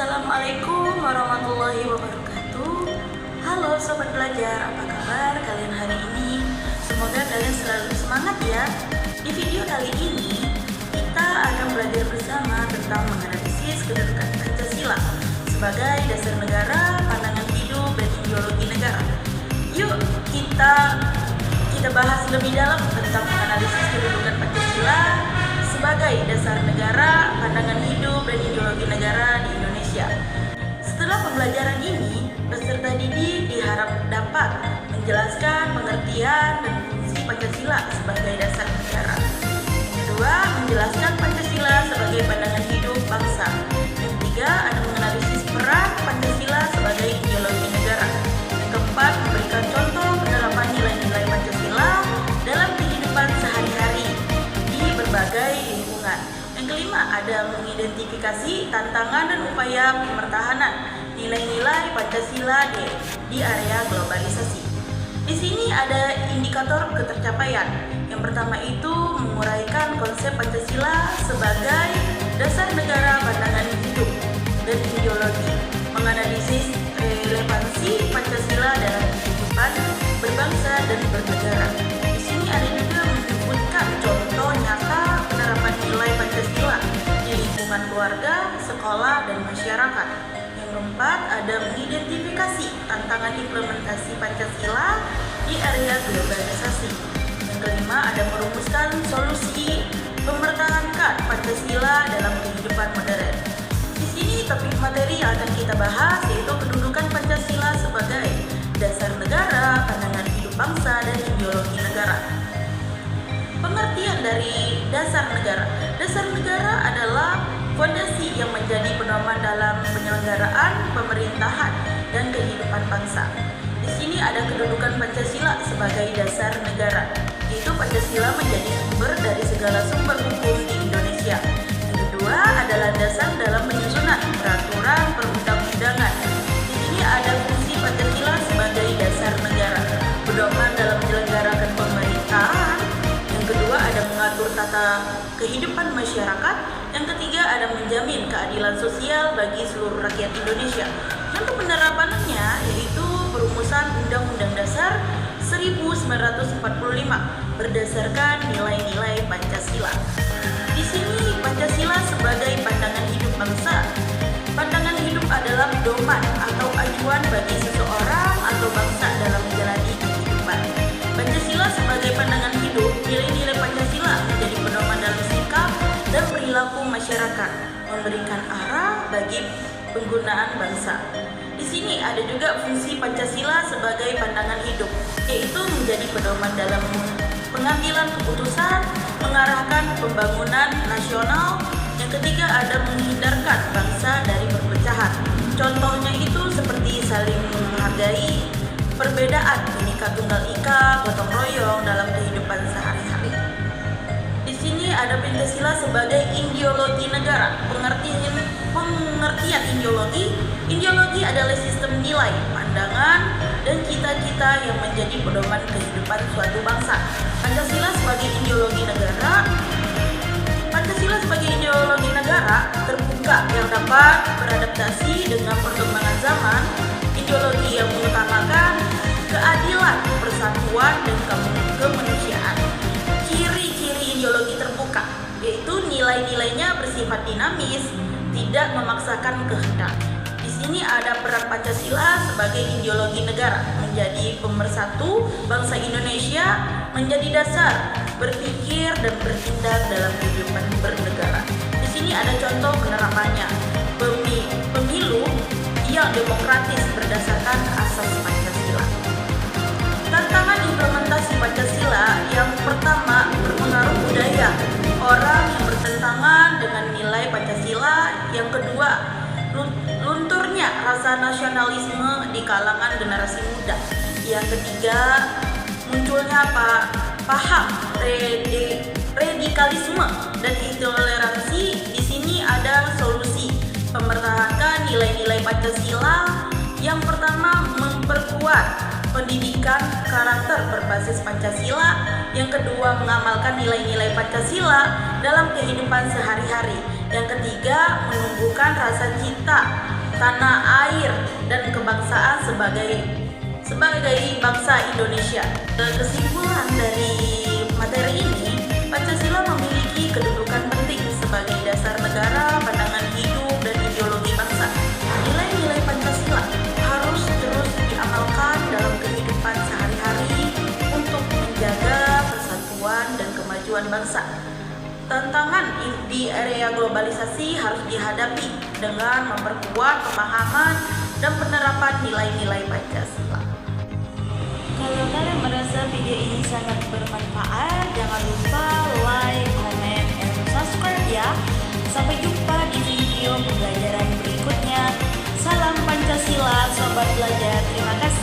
Assalamualaikum warahmatullahi wabarakatuh. Halo sobat belajar, apa kabar kalian hari ini? Semoga kalian selalu semangat ya. Di video kali ini kita akan belajar bersama tentang menganalisis kedudukan Pancasila sebagai dasar negara, pandangan hidup, dan ideologi negara. Yuk kita bahas lebih dalam tentang menganalisis kedudukan Pancasila sebagai dasar negara, pandangan hidup, dan ideologi negara di Indonesia. Setelah pembelajaran ini, peserta didik diharap dapat menjelaskan pengertian dan fungsi Pancasila sebagai dasar negara. Yang kedua, menjelaskan Pancasila sebagai pandangan hidup bangsa. Yang ketiga, ada menganalisis peran Pancasila sebagai ideologi negara. Yang keempat, memberikan contoh penerapan nilai-nilai Pancasila dalam kehidupan sehari-hari di berbagai lingkungan. Yang kelima, ada mengidentifikasi tantangan dan upaya pemertahanan nilai-nilai Pancasila di area globalisasi. Di sini ada indikator ketercapaian. Yang pertama itu menguraikan konsep Pancasila sebagai dasar negara, pandangan hidup, dan ideologi. Menganalisis relevansi Pancasila dalam kehidupan berbangsa dan bernegara. Di sini ada juga menyebutkan contoh nyata penerapan nilai Pancasila di lingkungan keluarga, sekolah, dan masyarakat. Yang keempat, ada mengidentifikasi tantangan implementasi Pancasila di area globalisasi. Yang kelima, ada merumuskan solusi mempertahankan Pancasila dalam kehidupan modern. Di sini topik materi yang akan kita bahas yaitu kedudukan Pancasila sebagai dasar negara, pandangan hidup bangsa, dan ideologi negara. Pengertian dari dasar negara. Dasar negara adalah fondasi yang menjadi pedoman dalam penyelenggaraan pemerintahan dan kehidupan bangsa. Di sini ada kedudukan Pancasila sebagai dasar negara, yaitu Pancasila menjadi sumber dari segala sumber hukum di Indonesia. Yang kedua adalah dasar dalam penyusunan peraturan perundang-undangan. Di sini ada fungsi Pancasila sebagai dasar negara, pedoman dalam menyelenggarakan pemerintahan. Yang kedua ada mengatur tata kehidupan masyarakat. Yang ketiga ada menjamin keadilan sosial bagi seluruh rakyat Indonesia. Untuk penerapannya yaitu perumusan Undang-Undang Dasar 1945 berdasarkan nilai-nilai Pancasila. Di sini Pancasila sebagai pandangan hidup bangsa. Pandangan hidup adalah pedoman atau acuan bagi seseorang atau bangsa dalam menjalani kehidupan. Pancasila sebagai pandangan hidup, nilai-nilai Pancasila menjadi pedoman dalam sikap dan perilaku masyarakat, memberikan arah bagi penggunaan bangsa. Di sini ada juga fungsi Pancasila sebagai pandangan hidup, yaitu menjadi pedoman dalam pengambilan keputusan, mengarahkan pembangunan nasional. Yang ketiga ada menghindarkan bangsa dari perpecahan. Contohnya itu seperti saling menghargai perbedaan, Bhinneka Tunggal Ika, gotong royong dalam kehidupan sehari-hari. Di sini ada Pancasila sebagai ideologi negara. Pengertian ideologi adalah sistem nilai, pandangan, dan cita-cita yang menjadi pedoman kehidupan suatu bangsa. Pancasila sebagai ideologi negara. Pancasila sebagai ideologi negara terbuka yang dapat beradaptasi dengan perkembangan zaman. Ideologi yang mengutamakan keadilan, persatuan, dan kemanusiaan. Ciri-ciri ideologi terbuka yaitu nilai-nilainya bersifat dinamis, tidak memaksakan kehendak. Di sini ada peran Pancasila sebagai ideologi negara, menjadi pemersatu bangsa Indonesia, menjadi dasar berpikir dan bertindak dalam kehidupan bernegara. Di sini ada contoh penerapannya. Pemilu yang demokratis berdasarkan asas Pancasila. Tantangan implementasi Pancasila yang pertama berpengaruh budaya orang yang bertentangan dengan nilai Pancasila. Yang kedua, lunturnya rasa nasionalisme di kalangan generasi muda. Yang ketiga, munculnya paham radikalisme dan intoleransi. Di sini ada solusi mempertahankan nilai-nilai Pancasila. Yang pertama, memperkuat pendidikan karakter berbasis Pancasila. Yang kedua, mengamalkan nilai-nilai Pancasila dalam kehidupan sehari-hari. Yang ketiga, menumbuhkan rasa cinta tanah air, dan kebangsaan sebagai bangsa Indonesia. Kesimpulan dari materi ini, Pancasila memiliki kedudukan penting sebagai dasar negara, pandangan hidup, dan ideologi bangsa. Nilai-nilai Pancasila harus terus diamalkan dalam kehidupan sehari-hari untuk menjaga persatuan dan kemajuan bangsa. Tantangan di area globalisasi harus dihadapi dengan memperkuat pemahaman dan penerapan nilai-nilai Pancasila. Kalau kalian merasa video ini sangat bermanfaat, jangan lupa like, comment, and subscribe ya. Sampai jumpa di video pembelajaran berikutnya. Salam Pancasila, sobat belajar. Terima kasih.